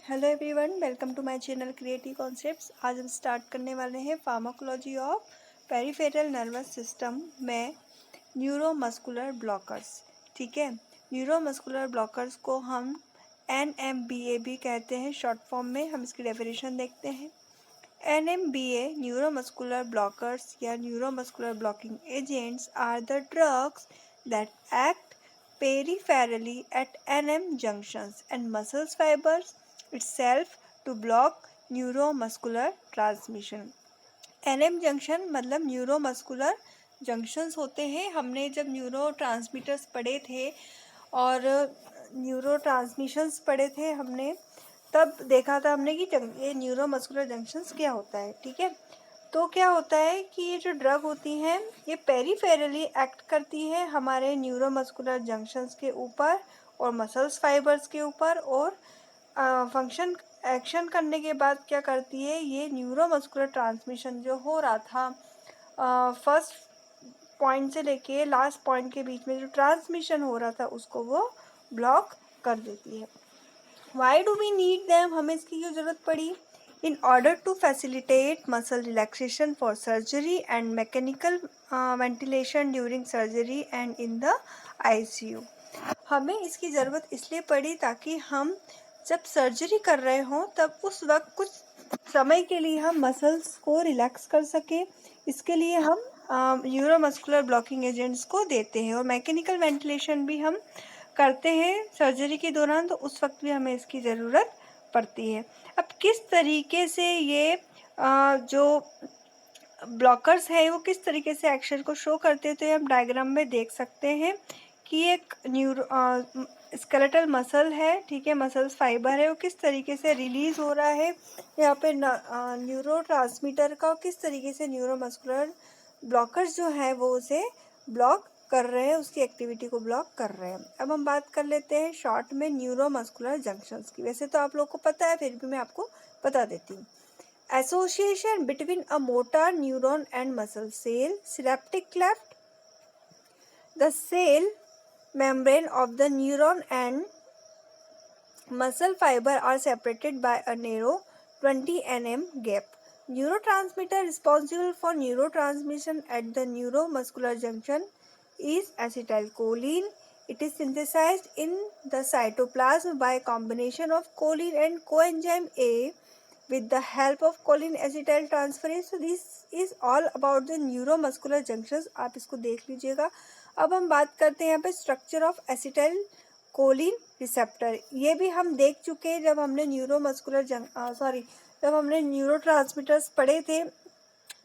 Hello everyone, welcome to my channel creative concepts. आज हम start करने वाले हैं pharmacology of peripheral nervous system में न्यूरोमस्कुलर ब्लॉकर्स। ठीक है, न्यूरोमस्कुलर ब्लॉकर्स को हम NMBA भी कहते हैं शॉर्ट फॉर्म में। हम इसकी डेफिनेशन देखते हैं। NMBA न्यूरोमस्कुलर ब्लॉकर्स या neuromuscular blocking agents are the drugs that act peripherally at NM junctions and muscle fibers itself to block neuromuscular transmission। NM junction मतलब न्यूरोमस्कुलर जंक्शंस होते हैं। हमने जब न्यूरो ट्रांसमीटर्स पढ़े थे और न्यूरो ट्रांसमिशंस पढ़े थे हमने, तब देखा था हमने कि ये न्यूरोमस्कुलर जंक्शंस क्या होता है। ठीक है, तो क्या होता है कि ये जो ड्रग होती हैं ये पेरिफेरली एक्ट करती है हमारे न्यूरोमस्कुलर जंक्शंस के ऊपर और मसल्स फाइबर्स के ऊपर, और फंक्शन एक्शन करने के बाद क्या करती है, ये न्यूरोमस्कुलर ट्रांसमिशन जो हो रहा था फर्स्ट पॉइंट से लेके लास्ट पॉइंट के बीच में जो ट्रांसमिशन हो रहा था उसको वो ब्लॉक कर देती है। Why do we need them, हमें इसकी क्यों ज़रूरत पड़ी? In order to facilitate muscle relaxation for surgery and mechanical ventilation during surgery and in the ICU। हमें इसकी ज़रूरत इसलिए पड़ी ताकि हम जब सर्जरी कर रहे हों तब उस वक्त कुछ समय के लिए हम मसल्स को रिलैक्स कर सकें। इसके लिए हम न्यूरोमस्कुलर ब्लॉकिंग एजेंट्स को देते हैं, और मैकेनिकल वेंटिलेशन भी हम करते हैं सर्जरी के दौरान, तो उस वक्त भी हमें इसकी ज़रूरत पड़ती है। अब किस तरीके से ये जो ब्लॉकर्स है वो किस तरीके से एक्शन को शो करते हैं, तो ये हम डायग्राम में देख सकते हैं कि एक स्केलेटल मसल है। ठीक है, मसल्स फाइबर है, वो किस तरीके से रिलीज हो रहा है यहाँ पे न्यूरो ट्रांसमीटर का, किस तरीके से न्यूरोमस्कुलर ब्लॉकर्स जो है वो उसे ब्लॉक कर रहे हैं, उसकी एक्टिविटी को ब्लॉक कर रहे हैं। अब हम बात कर लेते हैं शॉर्ट में न्यूरोमस्कुलर जंक्शंस की। वैसे तो आप लोग को पता है, फिर भी मैं आपको बता देती हूँ। Association between a motor neuron and muscle cell, synaptic cleft. The cell membrane of the neuron and muscle fiber are separated by a narrow 20 nm gap. Neurotransmitter responsible for neurotransmission at the neuromuscular junction is acetylcholine. It is synthesized in the cytoplasm by combination of choline and coenzyme A with the help of choline acetyl transferase। So this is all about the neuromuscular junctions। आप इसको देख लीजिएगा। अब हम बात करते हैं यहाँ पे structure of acetyl choline receptor. ये भी हम देख चुके हैं जब हमने जब हमने न्यूरो ट्रांसमीटर्स पढ़े थे,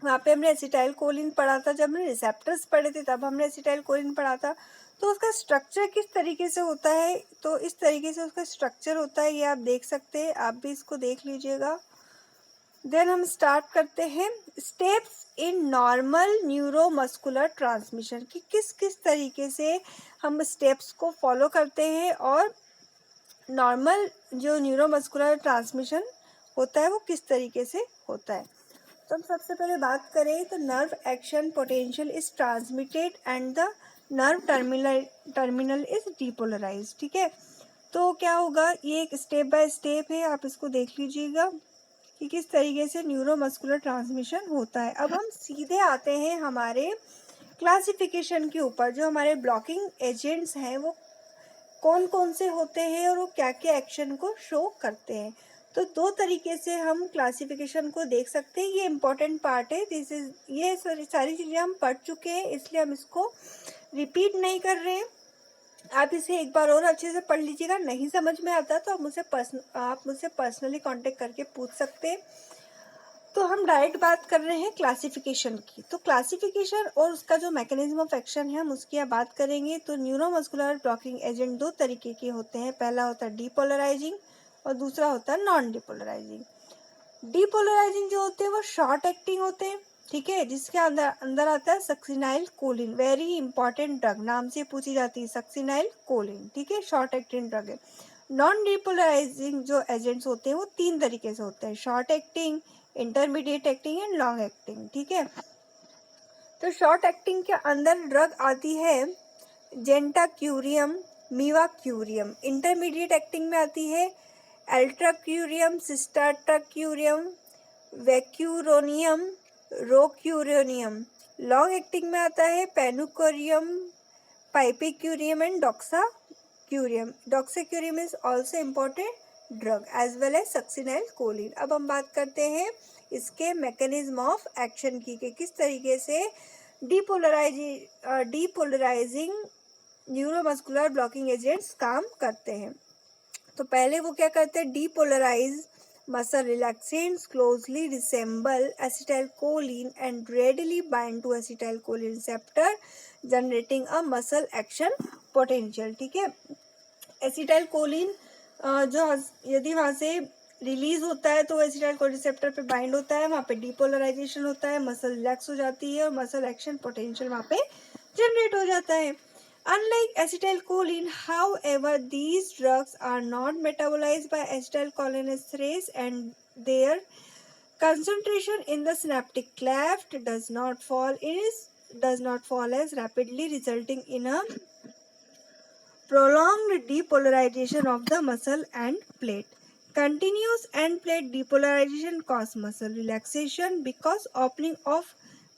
वहाँ पे हमने एसिटाइल कोलिन पढ़ा था। जब हमने रिसेप्टर्स पढ़े थे तब हमने एसिटाइल कोलिन पढ़ा था। तो उसका स्ट्रक्चर किस तरीके से होता है, तो इस तरीके से उसका स्ट्रक्चर होता है, ये आप देख सकते हैं। आप भी इसको देख लीजिएगा। देन हम स्टार्ट करते हैं steps in normal neuromuscular transmission की, किस किस तरीके से हम स्टेप्स को फॉलो करते हैं और नॉर्मल जो न्यूरोमस्कुलर ट्रांसमिशन होता है वो किस तरीके से होता है। तो हम सबसे पहले बात करें तो nerve action potential is transmitted and the nerve terminal is depolarise. ठीक है, तो क्या होगा, ये एक स्टेप बाय स्टेप है, आप इसको देख लीजिएगा कि किस तरीके से न्यूरोमस्कुलर ट्रांसमिशन होता है। अब हम सीधे आते हैं हमारे क्लासिफिकेशन के ऊपर। जो हमारे ब्लॉकिंग एजेंट्स हैं वो कौन कौन से होते हैं और वो क्या क्या एक्शन को शो करते हैं। तो दो तरीके से हम क्लासिफिकेशन को देख सकते हैं। ये इम्पोर्टेंट पार्ट है, ये सारी चीज़ें हम पढ़ चुके हैं, इसलिए हम इसको रिपीट नहीं कर रहे हैं। आप इसे एक बार और अच्छे से पढ़ लीजिएगा। नहीं समझ में आता तो आप मुझसे पर्सनली कांटेक्ट करके पूछ सकते हैं। तो हम डायरेक्ट बात कर रहे हैं क्लासिफिकेशन की। तो क्लासिफिकेशन और उसका जो मैकेनिज्म ऑफ एक्शन है हम उसकी आप बात करेंगे। तो न्यूरोमस्कुलर ब्लॉकिंग एजेंट दो तरीके के होते हैं। पहला होता है डीपोलराइजिंग और दूसरा होता है नॉन डीपोलराइजिंग। डीपोलराइजिंग जो होते हैं वो शॉर्ट एक्टिंग होते हैं। ठीक है, जिसके अंदर आता है succinylcholine, very important drug, नाम से पूछी जाती है सक्सिनाइल कोलिन। ठीक है, शॉर्ट एक्टिंग ड्रग है। नॉन डीपोलराइजिंग जो एजेंट्स होते हैं वो तीन तरीके से होते हैं, short acting, intermediate acting and long acting. ठीक है, तो शॉर्ट एक्टिंग के अंदर ड्रग आती है जेंटाक्यूरियम, मीवाक्यूरियम। इंटरमीडिएट एक्टिंग में आती है एल्ट्राक्यूरियम, सिस्टाट्राक्यूरियम, वैक्यूरोनियम, रोक्यूरोनियम। लॉन्ग एक्टिंग में आता है pancuronium, pipecuronium and doxacurium. Doxacurium is also important drug as well as succinylcholine. अब हम बात करते हैं इसके मैकेनिज्म ऑफ एक्शन की, कि किस तरीके से डीपोलराइजिंग न्यूरोमस्कुलर ब्लॉकिंग एजेंट्स काम करते हैं। तो पहले वो क्या करते हैं, depolarise muscle relaxants closely resemble acetylcholine and readily bind to acetylcholine receptor generating a muscle action potential। ठीक है, एसिटाइलकोलिन जो यदि वहाँ से रिलीज होता है तो एसिटाइलकोलिन रिसेप्टर पे बाइंड होता है, वहाँ पे डीपोलराइजेशन होता है, मसल रिलैक्स हो जाती है और मसल एक्शन पोटेंशियल वहाँ पे जनरेट हो जाता है। Unlike acetylcholine, however, these drugs are not metabolized by acetylcholinesterase and their concentration in the synaptic cleft does not fall as rapidly, resulting in a prolonged depolarization of the muscle and plate. Continuous end plate depolarization causes muscle relaxation because opening of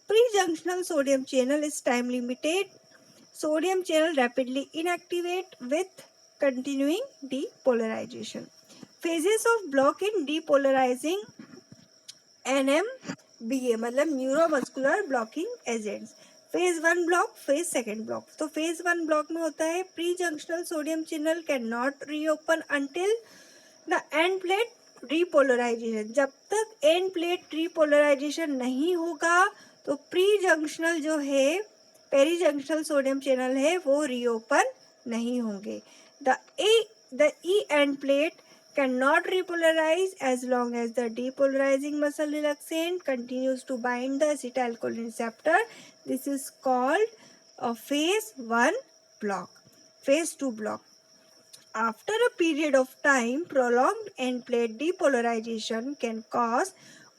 pre-junctional sodium channel is time limited. Sodium channel rapidly inactivate with continuing depolarization. Phases of block in depolarizing NMBA मतलब neuromuscular blocking agents. Phase 1 block, phase 2 block. तो phase 1 block में होता है pre junctional sodium channel can not reopen until the end plate repolarisation. जब तक end plate repolarisation नहीं होगा तो प्री जंक्शनल जो है पेरी जंक्शनल सोडियम चैनल है वो रीओपन नहीं होंगे। The E end plate cannot repolarize as long as the depolarizing muscle relaxant continues to bind the acetylcholine receptor. This is called a phase 1 block. Phase 2 block. After a period of time, prolonged end plate depolarization can cause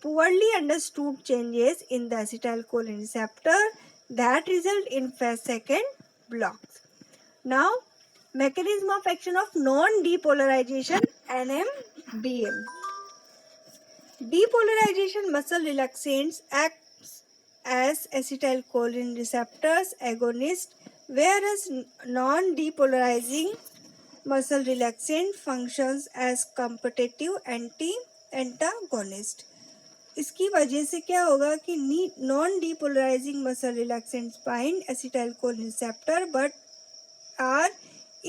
poorly understood changes in the acetylcholine receptor that result in phase 2 blocks. Now, mechanism of action of non-depolarization NMBM. Depolarization muscle relaxants act as acetylcholine receptors agonist, whereas non-depolarizing muscle relaxant functions as competitive antagonist. इसकी वजह से क्या होगा कि non depolarizing muscle relaxants bind acetylcholine receptor but are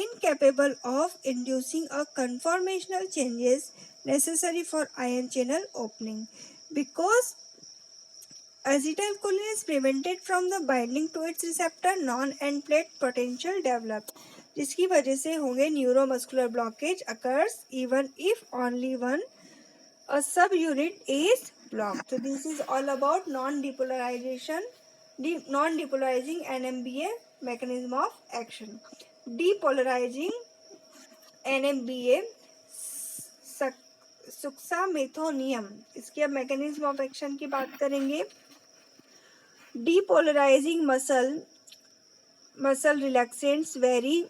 incapable of inducing a conformational changes necessary for ion channel opening. Because acetylcholine is prevented from the binding to its receptor, non-end plate potential develop, जिसकी वजह से होंगे neuromuscular blockage occurs even if only one a subunit is blocked. So this is all about non-depolarizing NMBA mechanism of action. Depolarizing NMBA succinylmethynium, इसकी अब mechanism of action की बात करेंगे। Depolarizing muscle relaxants very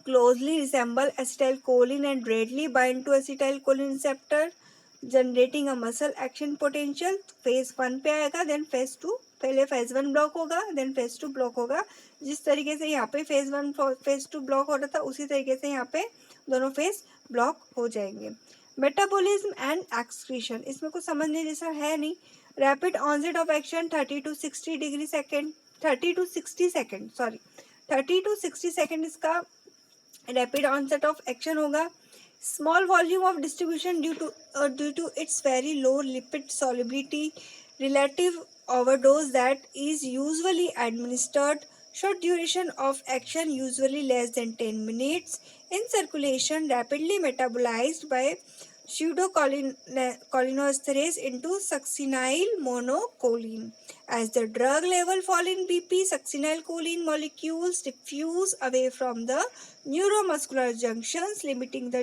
closely resemble acetylcholine and readily bind to acetylcholine receptor generating a muscle action potential. Phase 1 पे आएगा, then phase 2, पहले phase 1 block होगा then phase 2 block होगा। जिस तरीके से यहाँ पे फेज 1 फेज 2 ब्लॉक हो रहा था उसी तरीके से यहाँ पे दोनों फेज ब्लॉक हो जाएंगे। मेटाबॉलिज्म एंड एक्सक्रीशन, इसमें कुछ समझने जैसा है नहीं। Rapid onset of action 30 to 60 second, 30 to 60 second इसका रैपिड ऑनसेट ऑफ एक्शन होगा। Small volume of distribution due to its very low lipid solubility, relative overdose that is usually administered. Short duration of action, usually less than 10 minutes. In circulation, rapidly metabolized by pseudocholinesterase into succinylmonocholine. As the drug level fall in BP, succinylcholine molecules diffuse away from the neuromuscular junctions, limiting the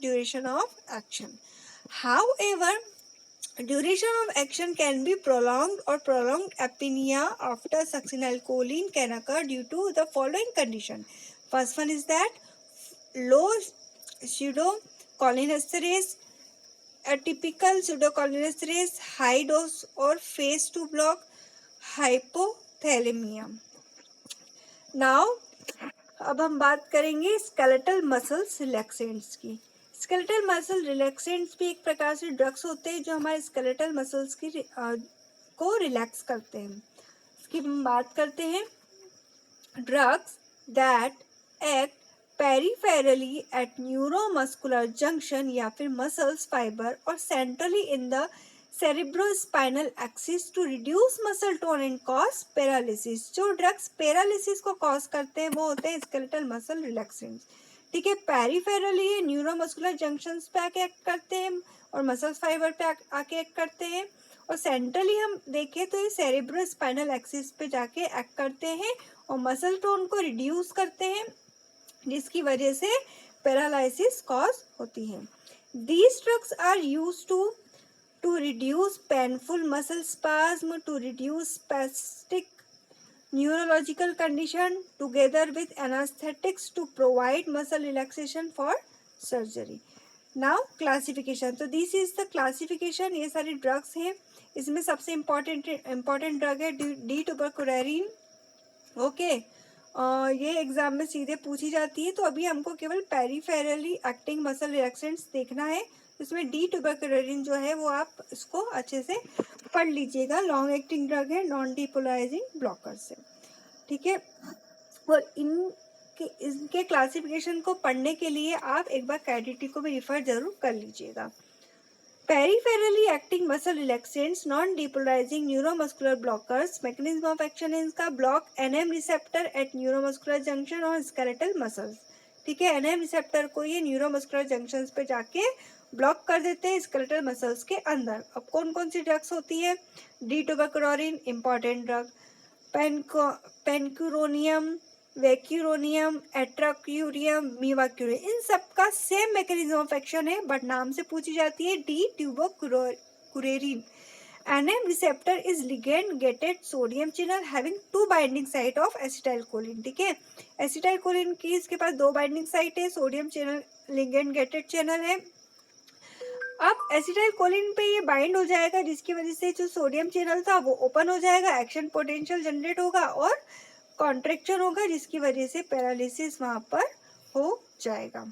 duration of action. However, duration of action can be prolonged or prolonged apnea after succinylcholine can occur due to the following condition. First one is that low cholinesterase, atypical pseudocholinesterase, high dose और phase 2 block hypothalemia. Now अब हम बात करेंगे skeletal muscles relaxants की. Skeletal muscle relaxants भी एक प्रकार से ड्रग्स होते हैं जो हमारे स्केलेटल मसल्स की को रिलैक्स करते हैं. इसकी हम बात करते हैं. Drugs that act peripherally at neuromuscular junction या फिर मसल्स फाइबर और centrally in the cerebrospinal axis to reduce muscle tone and cause paralysis. जो ड्रग्स पैरालिसिस को कॉज करते हैं वो होते हैं स्केलेटल मसल रिलैक्सेंट्स. ठीक है, पेरिफेरली ये न्यूरोमस्कुलर जंक्शंस पे आके एक्ट करते हैं और मसल्स फाइबर पे आके एक्ट करते हैं, और सेंट्रली हम देखें तो ये सेरिब्रोस्पाइनल एक्सिस पे जाके एक्ट करते हैं और मसल टोन को रिड्यूस करते हैं जिसकी वजह से पैरालिसिस कॉज होती है. These drugs are used to reduce painful muscle spasm, to reduce spastic neurological condition together with anesthetics to provide muscle relaxation for surgery. Now classification. तो this is the classification. ये सारी drugs हैं. इसमें सबसे important drug है D-tuberculin. Okay, ये exam में सीधे पूछी जाती है, तो अभी हमको केवल पेरिफेरली एक्टिंग मसल रिलैक्सेंट्स देखना है. इसमें D-tuberculin जो है वो आप इसको अच्छे से पढ़ लीजिएगा. लॉन्ग एक्टिंग ड्रग है, नॉन डिपोलराइजिंग ब्लॉकर से. ठीक है, और इनके क्लासिफिकेशन को पढ़ने के लिए आप एक बार KDT को भी रिफर जरूर कर लीजिएगा. Peripherally acting muscle relaxants, non depolarising neuromuscular blockers. Mechanism of action है इनका block NM receptor at neuromuscular junction और स्केलेटल मसल्स. ठीक है, NM रिसेप्टर को ये न्यूरोमस्कुलर जंक्शंस पे जाके ब्लॉक कर देते हैं स्केलेटल मसल्स के अंदर. अब कौन कौन सी ड्रग्स होती है? D-tuberculin इंपॉर्टेंट ड्रग, पेनक्यूरोनियम, वैक्यूरोनियम, एट्राक्यूरियम, मीवाक्यूरियम, इन सब का सेम मैकेनिज्म ऑफ एक्शन है बट नाम से पूछी जाती है D-tuberculin. NM receptor is ligand gated sodium channel having 2 binding site of acetylcholine. ठीक है, एसिटाइलकोलिन की इसके पास 2 बाइंडिंग साइट है, sodium channel ligand gated channel है. अब एसिटाइलकोलिन पे ये बाइंड हो जाएगा जिसकी वजह से जो सोडियम चैनल था वो ओपन हो जाएगा, एक्शन पोटेंशियल जनरेट होगा और कॉन्ट्रैक्शन होगा जिसकी वजह से पैरालिसिस वहाँ पर हो जाएगा.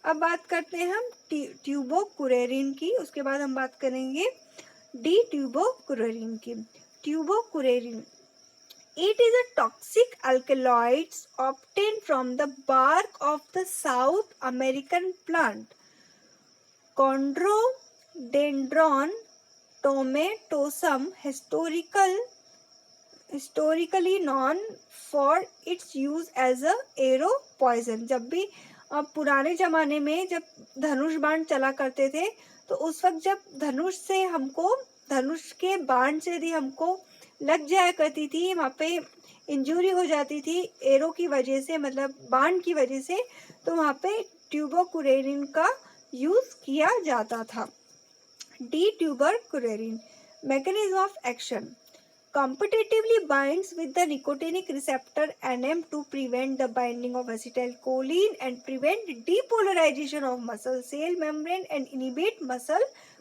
अब बात करते हैं हम ट्यूबोकुरेरिन की, उसके बाद हम बात करेंगे D-tuberculin की. ट्यूबोकुरेरिन, it is a toxic alkaloids obtained from the bark of the South American plant Chondrodendron tomentosum, historically known for its use as a arrow poison. जब भी अब पुराने ज़माने में जब धनुष बाण चला करते थे तो उस वक्त जब धनुष के बाण से यदि हमको लग जाया करती थी, वहाँ पे इंजरी हो जाती थी एरो की वजह से, मतलब बाण की वजह से, तो वहाँ पे ट्यूबोकुरेरिन का यूज किया जाता था. D-tuberculin mechanism of action, competitively binds with the nicotinic receptor NM to prevent the binding of acetylcholine and prevent depolarization of muscle cell membrane and inhibit muscle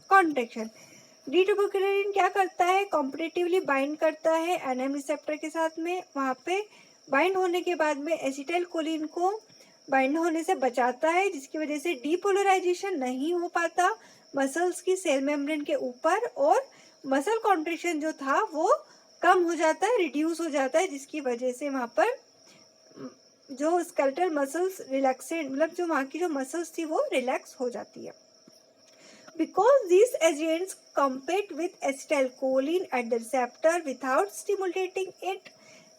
contraction. D-tuberculin क्या करता है? कॉम्पिटिटिवली बाइंड करता है NM receptor के साथ में, वहाँ पे बाइंड होने के बाद में एसिटाइलकोलिन को बाइंड होने से बचाता है जिसकी वजह से डीपोलराइजेशन नहीं हो पाता मसल्स की सेल मेम्ब्रेन के ऊपर और मसल कॉन्ट्रैक्शन जो था वो कम हो जाता है, रिड्यूस हो जाता है, जिसकी वजह से वहाँ पर जो स्केलेटल मसल्स रिलैक्सेंट, मतलब जो वहाँ की जो मसल्स थी वो रिलैक्स हो जाती है. Because these agents compete with acetylcholine at the receptor without stimulating it,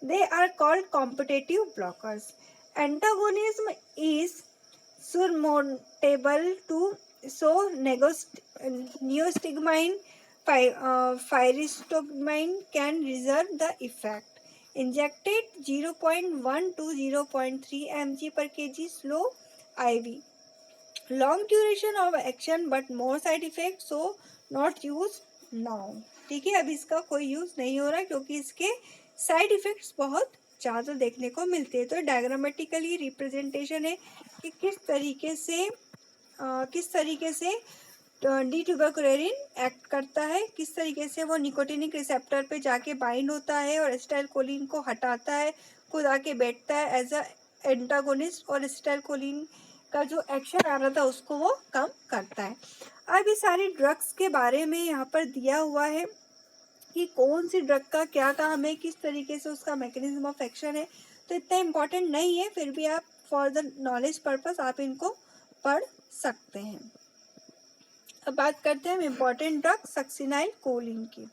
they are called competitive blockers. Antagonism is surmountable to so neostigmine, pyristigmine can reserve the effect. Injected 0.1 to 0.3 mg per kg slow IV. Long duration of action but more side effects, so not use now. ठीक है, अभी इसका कोई use नहीं हो रहा क्योंकि इसके साइड इफेक्ट्स बहुत ज़्यादा देखने को मिलते हैं. तो डायग्रामेटिकली रिप्रेजेंटेशन है कि किस तरीके से किस तरीके से डिट्यूबरकुलेरिन एक्ट करता है, किस तरीके से वो निकोटिनिक रिसेप्टर पे जाके बाइंड होता है और एसिटाइलकोलिन को हटाता है, खुद आके बैठता है एज अ एंटागोनिस्ट, और एसिटाइलकोलिन का जो एक्शन आ रहा था उसको वो कम करता है। अब ये सारी ड्रग्स के बारे में यहाँ पर दिया हुआ है कि कौन सी ड्रग का क्या काम है, किस तरीके से उसका मैकेनिज्म ऑफ एक्शन है, तो इतना इम्पोर्टेंट नहीं है, फिर भी आप फॉर द नॉलेज पर्पस आप इनको पढ़ सकते हैं। अब बात करते हैं हम इम्पोर्टेंट ड्रग सक्सिनाइल कोलिन की।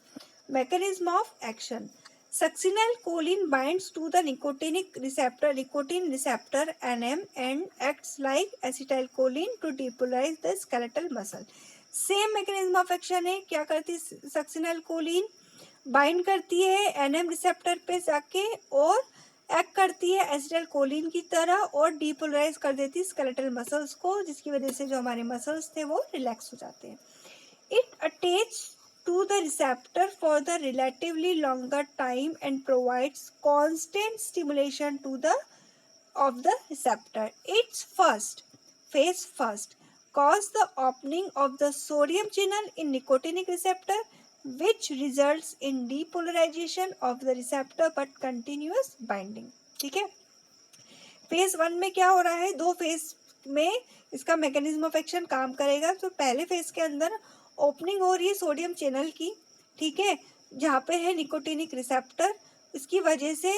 Mechanism of action, succinylcholine binds to the nicotinic receptor nicotine receptor NM and acts like acetylcholine to depolarize the skeletal muscle। Same mechanism of action है, क्या करती है सक्सिनाइल कोलिन, बाइंड करती है NM receptor पे जाके और act करती है एसिटाइलकोलिन की तरह और डीपोलराइज कर देती है स्केलेटल मसल्स को, जिसकी वजह से जो हमारे मसल्स थे वो रिलैक्स हो जाते हैं। It attach to the receptor for the relatively longer time and provides constant stimulation to the of the receptor. Its phase first cause the opening of the sodium channel in nicotinic receptor, which results in depolarization of the receptor but continuous binding। ठीक है, phase 1 में क्या हो रहा है, दो phase में इसका मैकेनिज्म ऑफ एक्शन काम करेगा। तो पहले फेज के अंदर ओपनिंग हो रही है सोडियम चैनल की, ठीक है, जहाँ पे है निकोटिनिक रिसेप्टर, इसकी वजह से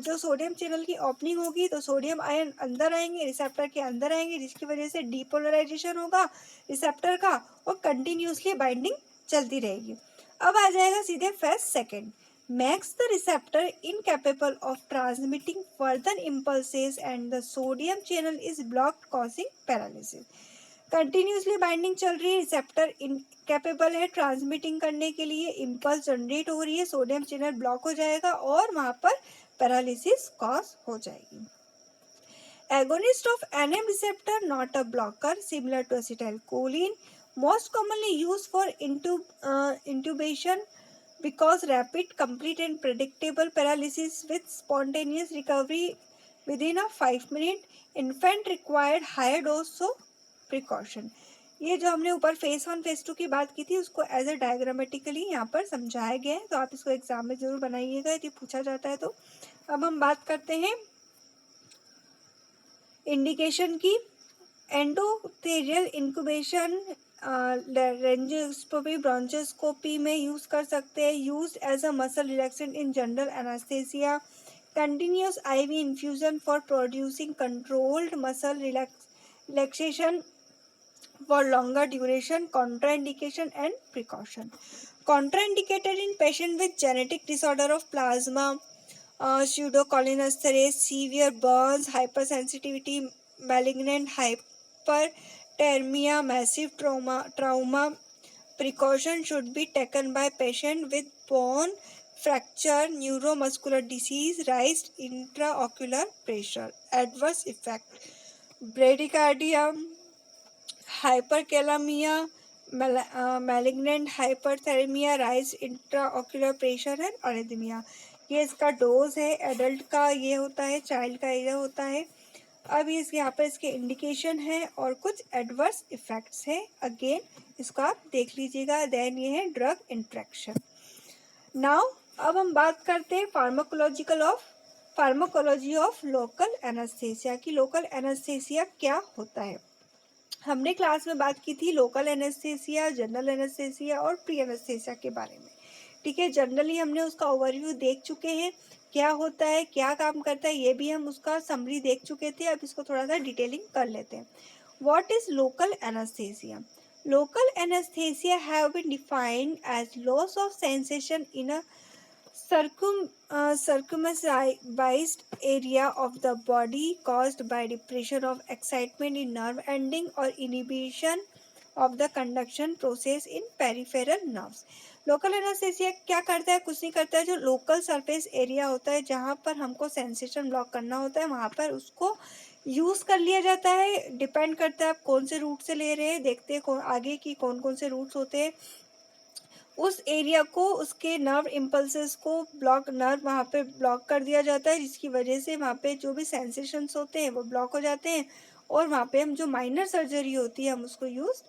जो सोडियम चैनल की ओपनिंग होगी तो सोडियम आयन अंदर आएंगे, रिसेप्टर के अंदर आएंगे, जिसकी वजह से डीपोलराइजेशन होगा रिसेप्टर का और कंटिन्यूसली बाइंडिंग चलती रहेगी। अब आ जाएगा सीधे phase second, makes the receptor incapable of transmitting further impulses and the sodium channel is blocked causing paralysis। Continuously binding चल रही है, रिसेप्टर इनकेपेबल है ट्रांसमिटिंग करने के लिए, इम्पल्स जनरेट हो रही है, सोडियम चैनल ब्लॉक हो जाएगा और वहां पर पैरालिसिस कॉज हो जाएगी। Agonist of NM receptor not a blocker similar to acetylcholine, most commonly used for intubation because rapid, complete and predictable paralysis with spontaneous recovery within a 5 minute, infant required higher dose of precaution। ये जो हमने ऊपर phase 1 phase 2 की बात की थी उसको as a diagrammatically यहाँ पर समझाया गया है, तो आप इसको एग्जाम में जरूर बनाइएगा यदि पूछा जाता है तो। अब हम बात करते हैं इंडिकेशन की। एंडोथेलियल इंक्यूबेशन लेंजियोस्कोपी ब्रोंचोस्कोपी में यूज कर सकते हैं, use as a muscle relaxant in general anaesthesia, continuous IV infusion for producing controlled muscle relaxation for longer duration, contraindication and precaution. Contraindicated in patient with genetic disorder of plasma, pseudocholinesterase, severe burns, hypersensitivity, malignant hyperthermia, massive trauma. Precaution should be taken by patient with bone fracture, neuromuscular disease, raised intraocular pressure. Adverse effect: bradycardia, hyperkalemia, malignant hyperthermia, raised intraocular pressure and arrhythmia। ये इसका dose है, adult का ये होता है, child का ये होता है। अब ये यहाँ पर इसके इंडिकेशन है और कुछ एडवर्स इफेक्ट्स है, अगेन इसको आप देख लीजिएगा। देन ये है ड्रग इंट्रैक्शन। नाउ अब हम बात करते हैं फार्माकोलॉजी ऑफ लोकल एनेस्थेसिया की। लोकल एनेस्थेसिया क्या होता है, हमने क्लास में बात की थी लोकल एनेस्थेसिया, जनरल एनेस्थेसिया और प्री एनेस्थेसिया के बारे में, ठीक है। जनरली हमने उसका ओवरव्यू देख चुके हैं, क्या होता है, क्या काम करता है, ये भी हम उसका समरी देख चुके थे। अब इसको थोड़ा सा डिटेलिंग कर लेते हैं। What is local anaesthesia? Local anaesthesia have been defined as loss of sensation in a circumscribed area of the body caused by depression of excitement in nerve ending or inhibition of the conduction process in peripheral nerves। Local anaesthesia क्या करता है, कुछ नहीं करता है, जो local surface area होता है जहाँ पर हमको सेंसेशन ब्लॉक करना होता है वहाँ पर उसको यूज़ कर लिया जाता है। डिपेंड करता है आप कौन से रूट से ले रहे हैं, देखते हैं आगे की कौन कौन से रूट्स होते हैं, उस एरिया को, उसके नर्व इम्पल्सेस को नर्व वहाँ पे ब्लॉक कर दिया जाता है, जिसकी वजह से वहाँ पे जो भी सेंसेशंस होते हैं वो ब्लॉक हो जाते हैं और वहाँ पे हम जो माइनर सर्जरी होती है हम उसको यूज़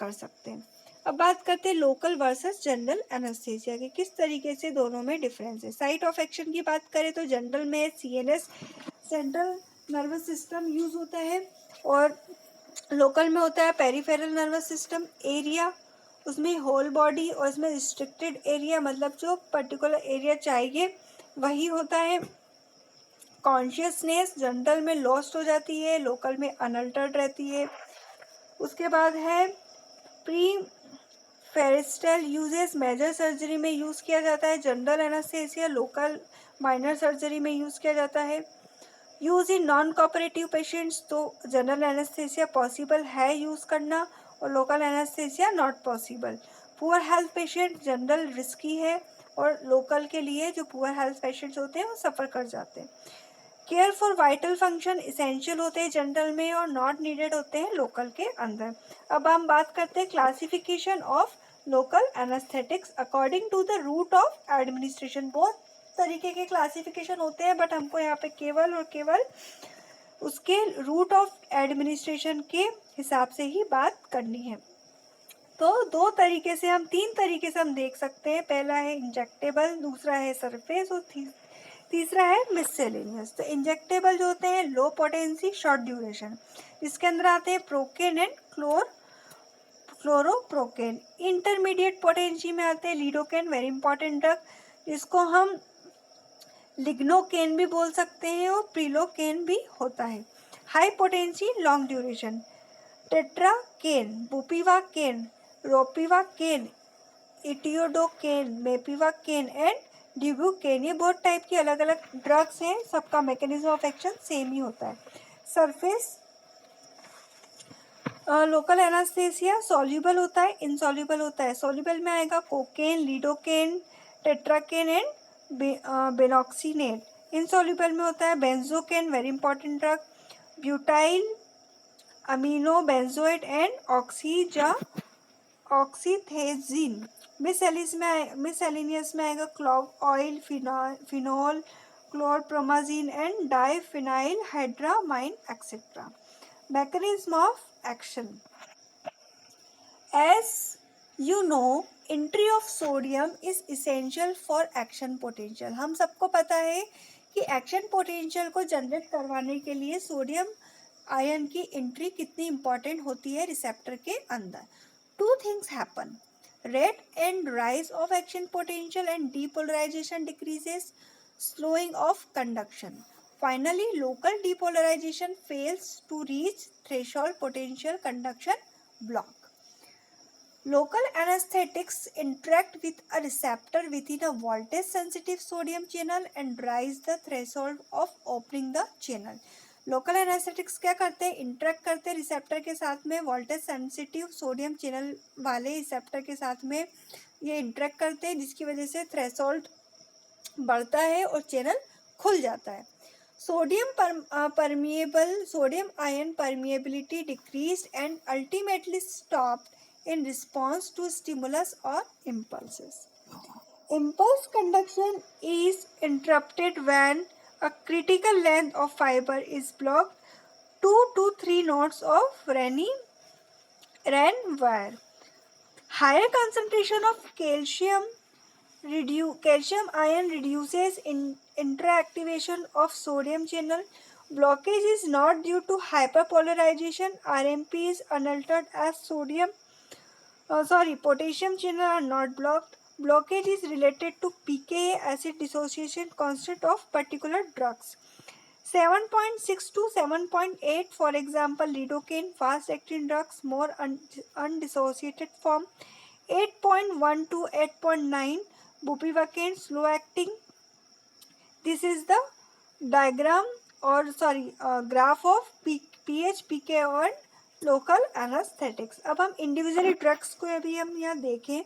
कर सकते हैं। अब बात करते हैं लोकल वर्सेस जनरल एनेस्थीसिया की, किस तरीके से दोनों में डिफरेंस है। साइट ऑफ एक्शन की बात करें तो जनरल में CNS central nervous system use होता है और लोकल में होता है पेरिफेरल नर्वस सिस्टम। एरिया उसमें होल बॉडी और इसमें रिस्ट्रिक्टेड एरिया, मतलब जो पर्टिकुलर एरिया चाहिए वही होता है। कॉन्शियसनेस जनरल में लॉस्ट हो जाती है, लोकल में अनअल्टर्ड रहती है। उसके बाद है प्री फेरिस्टल यूजेस, मेजर सर्जरी में यूज़ किया जाता है। General anaesthesia local minor surgery में यूज़ किया जाता है। Use in non cooperative patients, तो जनरल एनेस्थीसिया पॉसिबल है यूज़ करना और local anaesthesia not possible. Poor health patient general risky है और लोकल के लिए जो पुअर हेल्थ पेशेंट्स होते हैं वो सफ़र कर जाते हैं। Care for vital function essential होते हैं जनरल में और नॉट नीडेड होते हैं लोकल के अंदर। अब हम बात करते हैं classification of local anaesthetics according to the route of administration. बहुत तरीके के क्लासिफिकेशन होते हैं बट हमको यहाँ पे केवल और केवल उसके रूट ऑफ एडमिनिस्ट्रेशन के हिसाब से ही बात करनी है। तो तीन तरीके से हम देख सकते हैं। पहला है इंजेक्टेबल, दूसरा है सरफेस और तीसरा है मिससेलेनियस। तो इंजेक्टेबल जो होते हैं लो पोटेंसी शॉर्ट ड्यूरेशन, इसके अंदर आते हैं प्रोकेन एंड फ्लोरोप्रोकेन। इंटरमीडिएट पोटेंसी में आते हैं लीडोकेन, वेरी इंपॉर्टेंट ड्रग, जिसको हम लिग्नोकेन भी बोल सकते हैं और प्रिलोकेन भी होता है। High potency long duration tetracaine, bupivacaine, ropivacaine, etidocaine, mepivacaine and dibucaine, ये बहुत टाइप की अलग अलग ड्रग्स हैं, सबका मैकेनिज्म ऑफ एक्शन सेम ही होता है। सरफेस लोकल एनास्थेसिया सॉल्युबल होता है, इनसॉल्युबल होता है। सॉल्युबल में आएगा cocaine, lidocaine, tetracaine and benoxinate. Insoluble में होता है benzocaine, very important drug, butyl amino benzoate and oxethazaine. Miscellaneous में आएगा clove oil, phenol, chlorpromazine and diphenhydramine etcetera. Mechanism of action. As you know, entry of sodium is essential for action potential. हम सबको पता है कि action potential को generate करवाने के लिए सोडियम आयन की एंट्री कितनी इंपॉर्टेंट होती है रिसेप्टर के अंदर। Two things happen, rate and rise of action potential and depolarisation decreases, slowing of conduction. Finally, local depolarization fails to reach threshold potential conduction block. Local anesthetics interact with a receptor within a voltage sensitive sodium channel and rise the threshold of opening the channel. Local anaesthetics क्या करते हैं, interact करते हैं receptor के साथ में, voltage sensitive sodium channel वाले receptor के साथ में ये इंटरेक्ट करते हैं, जिसकी वजह से थ्रेशोल्ड बढ़ता है और चैनल खुल जाता है। Sodium ion permeability decreased and ultimately stopped in response to stimulus और impulses. Impulse conduction is interrupted when a critical length of fiber is blocked 2 to 3 nodes of RAN wire. Higher concentration of calcium ion reduces interactivation of sodium channel. Blockage is not due to hyperpolarization. RMP is unaltered as potassium channel are not blocked. Blockage is related to pKa, acid dissociation constant of particular drugs. 7.6 to 7.8, for example, lidocaine, fast-acting drugs, more undissociated form. 8.1 to 8.9, bupivacaine, slow-acting. This is the graph of pH, pK और local anaesthetics. अब हम individually drugs को अभी हम यहाँ देखें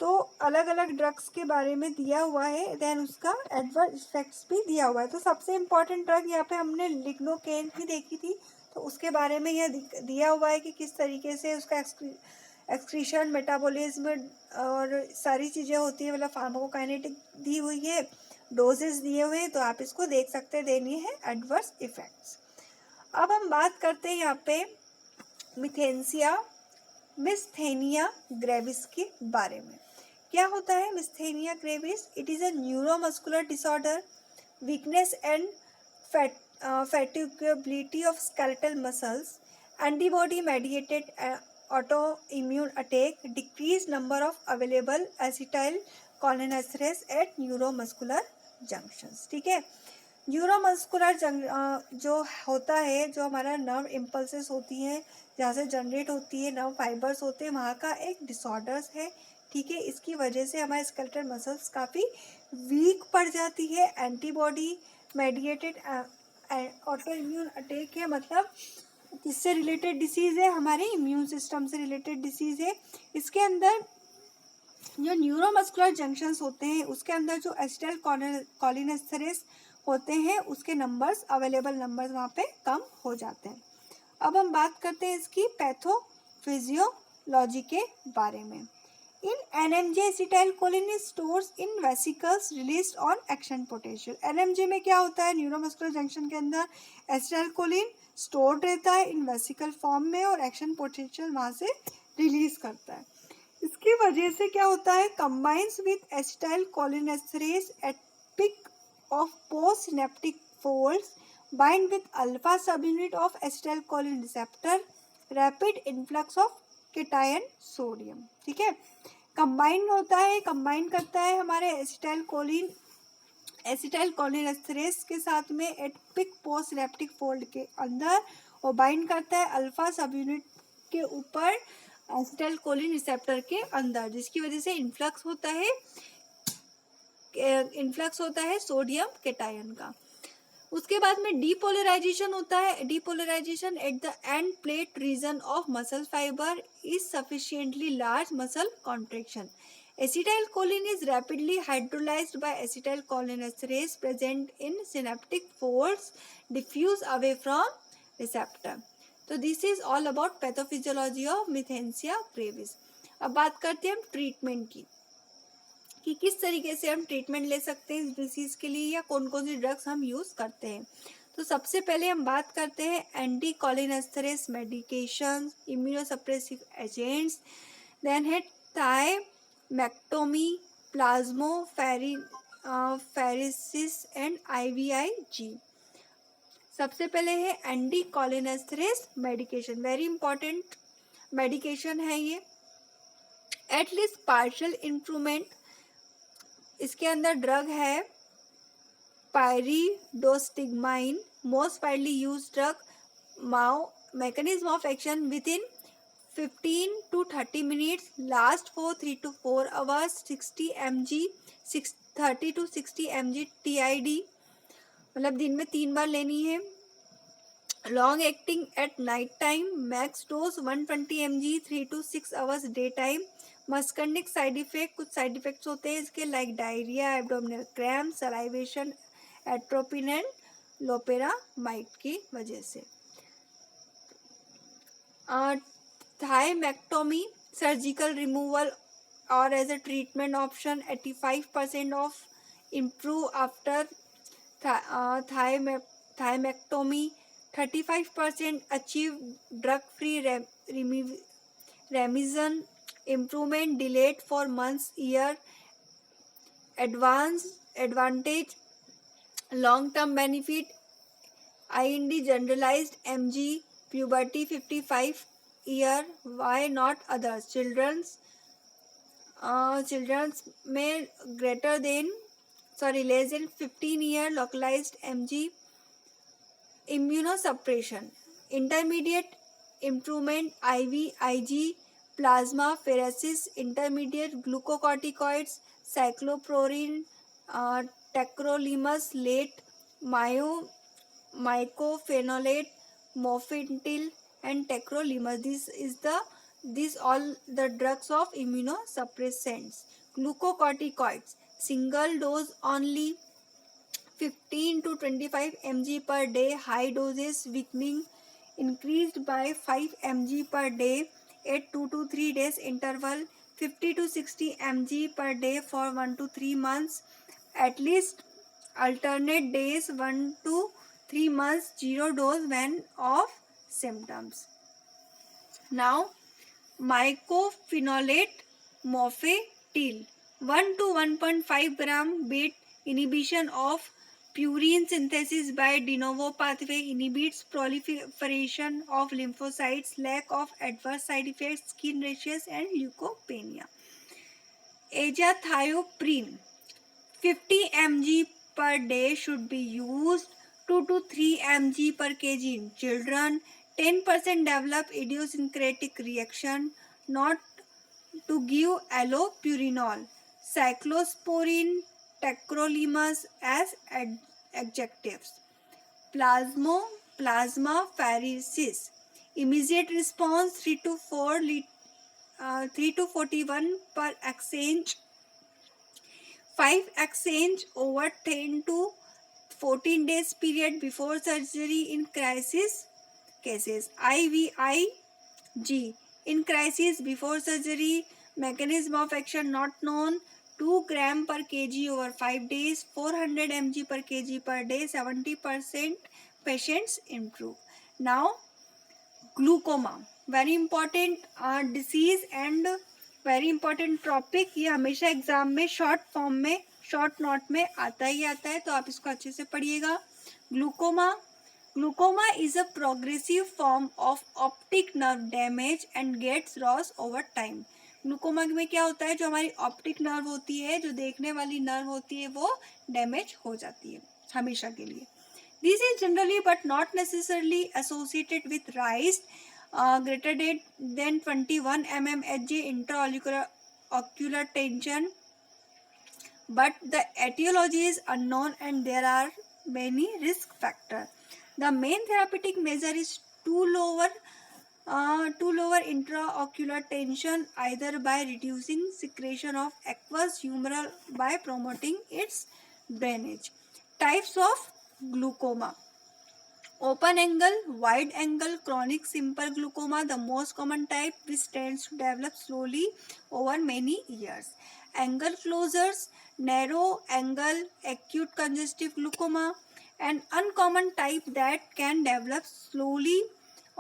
तो अलग अलग ड्रग्स के बारे में दिया हुआ है, देन उसका एडवर्स इफेक्ट्स भी दिया हुआ है। तो सबसे इम्पॉर्टेंट ड्रग यहाँ पे हमने लिग्नोकेन ही देखी थी, तो उसके बारे में यह दिया हुआ है कि किस तरीके से उसका एक्सक्रीशन, मेटाबॉलिज्म और सारी चीज़ें होती है, मतलब फार्माकोकाइनेटिक दी हुई है, डोजेस दिए हुए हैं, तो आप इसको देख सकते हैं। देनी है एडवर्स इफेक्ट्स। अब हम बात करते हैं यहाँ पे मिस्थेनिया ग्रेविस के बारे में। क्या होता है myasthenia gravis? It is a neuromuscular disorder, weakness and fatigability of skeletal muscles, antibody mediated autoimmune attack, decreased number of available acetylcholinesterase at neuromuscular junctions। ठीक है, न्यूरोमस्कुलर जो होता है, जो हमारा नर्व इम्पल्सेस होती हैं, जहाँ से जनरेट होती है, नर्व फाइबर्स होते हैं, वहाँ का एक डिसऑर्डर्स है। ठीक है, इसकी वजह से हमारे स्केलेटल मसल्स काफ़ी वीक पड़ जाती है। Antibody mediated auto immune attack है, मतलब किससे रिलेटेड डिसीज़ है? हमारे इम्यून सिस्टम से रिलेटेड डिसीज़ है। इसके अंदर जो न्यूरोमस्कुलर जंक्शंस होते हैं, उसके अंदर जो एसिटाइलकोलिनेस्टेरेस होते हैं, उसके नंबर्स, अवेलेबल नंबर्स वहाँ पे कम हो जाते हैं। अब हम बात करते हैं इसकी पैथोफिजियोलॉजी के बारे में। इन NMJ acetylcholine stores in vesicles released on action potential. NMJ में क्या होता है? न्यूरोमस्कुलर जंक्शन के अंदर एसिटाइलकोलिन स्टोर्ड रहता है इन वेसिकल फॉर्म में, और एक्शन पोटेंशियल वहाँ से रिलीज करता है। इसकी वजह से क्या होता है? Combines with acetylcholinesterase at peak of post synaptic folds, bind with alpha subunit of acetylcholine receptor, rapid influx of cation sodium. ठीक है, कंबाइन होता है, कंबाइन करता है हमारे एसिटाइलकोलिनेस्टेरेस के साथ में at peak post synaptic fold के अंदर, और बाइंड करता है अल्फा सब यूनिट के ऊपर एसिटाइलकोलिन रिसेप्टर के अंदर, जिसकी वजह से इन्फ्लक्स होता है सोडियम केटायन का। उसके बाद में डीपोलराइजेशन होता है। Depolarisation at the end plate region of muscle fibre is sufficiently large muscle contraction. Acetylcholine is rapidly hydrolysed by acetylcholinesterase present in synaptic folds diffuse away from receptor. तो this is all about pathophysiology of myasthenia gravis. अब बात करते हैं हम treatment की, कि किस तरीके से हम ट्रीटमेंट ले सकते हैं इस डिसीज़ के लिए, या कौन कौन सी ड्रग्स हम यूज़ करते हैं। तो सबसे पहले हम बात करते हैं anticholinesterase medication, immunosuppressive agents, then है थायमेक्टोमी, प्लाज्मोफेरेसिस एंड IVIG। सबसे पहले है anticholinesterase medication, very important medication है ये। एटलीस्ट पार्शियल इम्प्रूवमेंट, इसके अंदर ड्रग है pyridostigmine, most widely used drug. mechanism of action within 15 to 30 minutes, last for 3 to 4 hours, 60 mg 30 to 60 mg TID, मतलब दिन में 3 बार लेनी है। Long acting at night time, max dose 120 mg 3 to 6 hours day time. Muscarinic side effect, कुछ side effects होते हैं इसके, like diarrhoea, abdominal cramp, salivation, atropine and loperamide की वजह से। थायमेक्टोमी, सर्जिकल रिमूवल और as a treatment option, 85% of improve after thymectomy, 35% achieve drug free remission, improvement delayed for months, year, advantage, long term benefit, IND generalized MG, puberty 55 year, why not others? Children's में less than 15 year, localized MG, immunosuppression, intermediate improvement, IVIG, plasmapheresis, intermediate glucocorticoids, cyclosporin, tacrolimus, late mycophenolate, mofetil and tacrolimus. These all the drugs of immunosuppressants. Glucocorticoids, single dose only, 15 to 25 mg per day, high doses weakening, increased by 5 mg per day at 2 to 3 days interval, 50 to 60 mg per day for 1 to 3 months, at least alternate days 1 to 3 months 0 dose when of symptoms. Now, mycophenolate mofetil 1 to 1.5 gram beat inhibition of purine synthesis by de novo pathway, inhibits proliferation of lymphocytes, lack of adverse side effects, skin rashes and leukopenia. Azathioprine 50 mg per day should be used. 2 to 3 mg per kg in children. 10% develop idiosyncratic reaction. Not to give allopurinol, cyclosporin, tacrolimus as adjectives. Plasmapheresis. Immediate response 3 to 41 per exchange. 5 exchange over 10 to 14 days period before surgery in crisis cases. IVIG in crisis before surgery, mechanism of action not known. 2 gram per kg over 5 days, 400 mg per kg per day, 70% patients improve. Now, glaucoma very important disease and very important topic. ये हमेशा exam में short form में short note में आता ही आता है, तो आप इसको अच्छे से पढ़िएगा. Glaucoma. Glaucoma is a progressive form of optic nerve damage and gets loss over time. Glaucoma में क्या होता है, जो हमारी ऑप्टिक नर्व होती है, जो देखने वाली नर्व होती है, वो डैमेज हो जाती है हमेशा के लिए. This is generally but not necessarily associated with rise greater than 21 mmHg intraocular tension, but the etiology is unknown and there are many risk factors. The main therapeutic measure is to lower intraocular tension either by reducing secretion of aqueous humor by promoting its drainage. Types of glaucoma: open angle, wide angle, chronic simple glaucoma, the most common type, which tends to develop slowly over many years. Angle closures, narrow angle, acute congestive glaucoma, an uncommon type that can develop slowly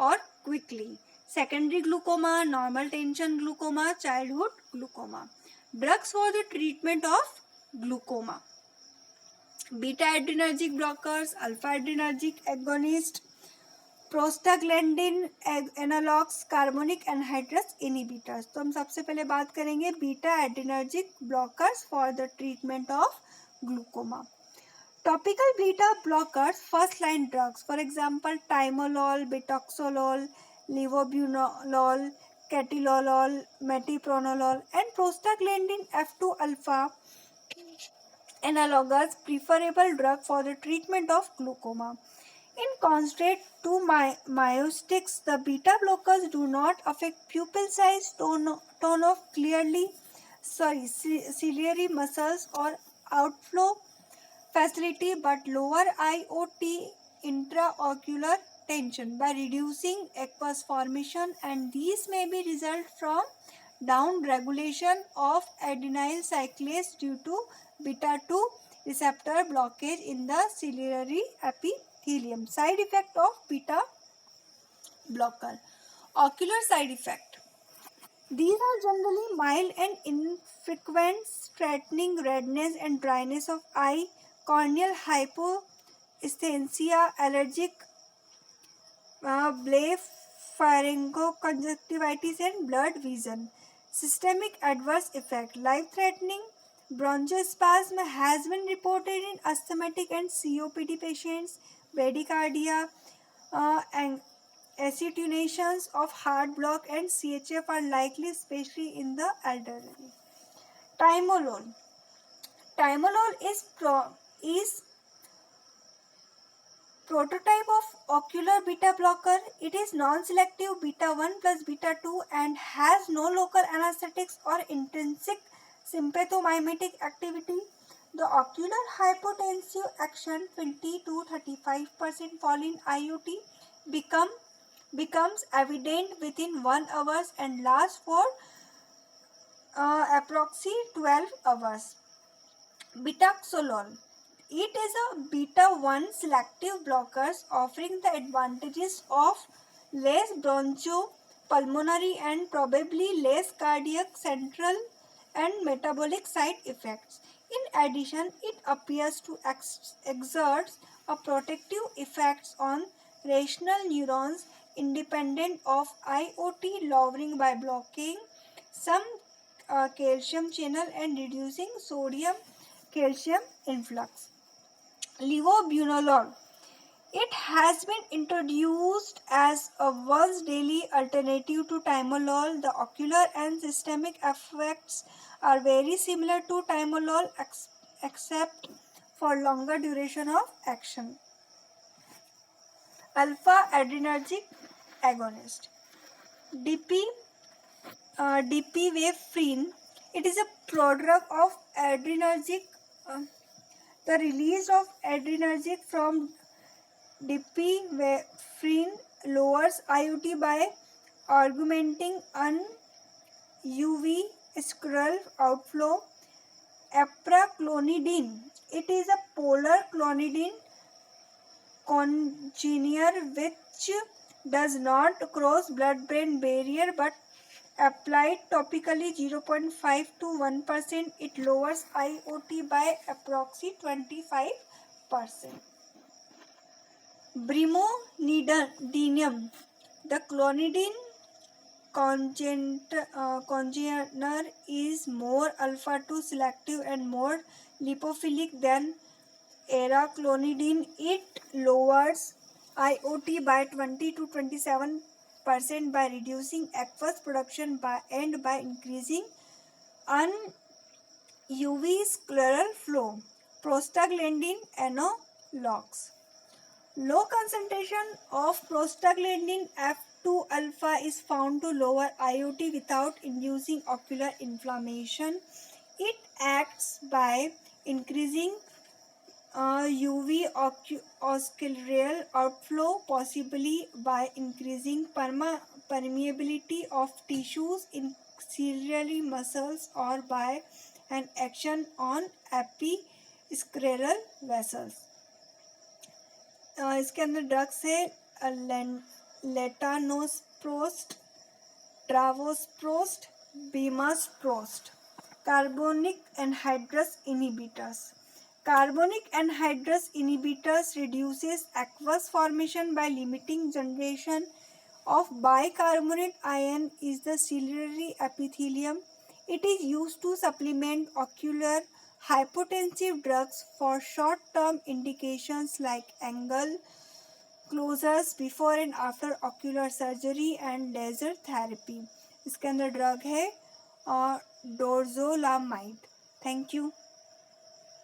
or quickly. Secondary glaucoma, normal tension glaucoma, childhood glaucoma. Drugs for the treatment of glaucoma: beta adrenergic blockers, alpha adrenergic agonists, prostaglandin analogues, carbonic anhydrase inhibitors. तो हम सबसे पहले बात करेंगे beta adrenergic blockers for the treatment of glaucoma. Topical beta blockers first line drugs, for example timolol, betaxolol, levobunolol, carteolol, metipranolol and prostaglandin F2 alpha analogous preferable drug for the treatment of glaucoma. In contrast to myostics, the beta blockers do not affect pupil size, tone of ciliary muscles or outflow facility, but lower IOT intraocular tension by reducing aqueous formation, and these may be result from down regulation of adenyl cyclase due to beta 2 receptor blockage in the ciliary epithelium. Side effect of beta blocker: ocular side effect. These are generally mild and infrequent, straightening, redness and dryness of eye, corneal hyposthesia, allergic blepharongoconjunctivitis and blurred vision. Systemic adverse effect: life-threatening bronchospasm has been reported in asthmatic and COPD patients. Bradycardia, and acetonations of heart block and CHF are likely, especially in the elderly. Timolol. Timolol is prototype of ocular beta blocker. It is non-selective beta 1 plus beta 2 and has no local anesthetics or intrinsic sympathomimetic activity. The ocular hypotensive action 20 to 35% fall in IOT becomes evident within 1 hour and lasts for approximately 12 hours. Bitaxolol It is a beta-1 selective blockers offering the advantages of less bronchopulmonary and probably less cardiac, central and metabolic side effects. In addition, it appears to exert a protective effects on rational neurons independent of IOT, lowering by blocking some calcium channel and reducing sodium calcium influx. Levobunolol. It has been introduced as a once daily alternative to timolol. The ocular and systemic effects are very similar to timolol except for longer duration of action. Alpha adrenergic agonist. DP Dipivefrin. It is a prodrug of adrenergic. The release of adrenergic from dipivefrin lowers IOT by augmenting an UV scleral outflow. Apraclonidine. It is a polar clonidine congener which does not cross blood-brain barrier but applied topically 0.5 to 1%. It lowers IOT by approximately 25%. Brimonidinium. The clonidine congener is more alpha-2 selective and more lipophilic than araclonidine. It lowers IOT by 20 to 27% by reducing aqueous production and by increasing UV scleral flow. Prostaglandin analogs. Low concentration of prostaglandin F2 alpha is found to lower IOT without inducing ocular inflammation. It acts by increasing UV scleral outflow, possibly by increasing permeability of tissues in ciliary muscles or by an action on episcleral vessels. इसके अंदर drugs है लेटानोस्प्रोस्ट, ट्रावोस्प्रोस्ट, बीमास्प्रोस्ट. Carbonic anhydrous inhibitors. Carbonic anhydrous inhibitors reduces aqueous formation by limiting generation of bicarbonate ion in the ciliary epithelium. It is used to supplement ocular hypotensive drugs for short-term indications like angle closures before and after ocular surgery and laser therapy. इसके अंदर drug है डोर्जोलामाइड. Thank you.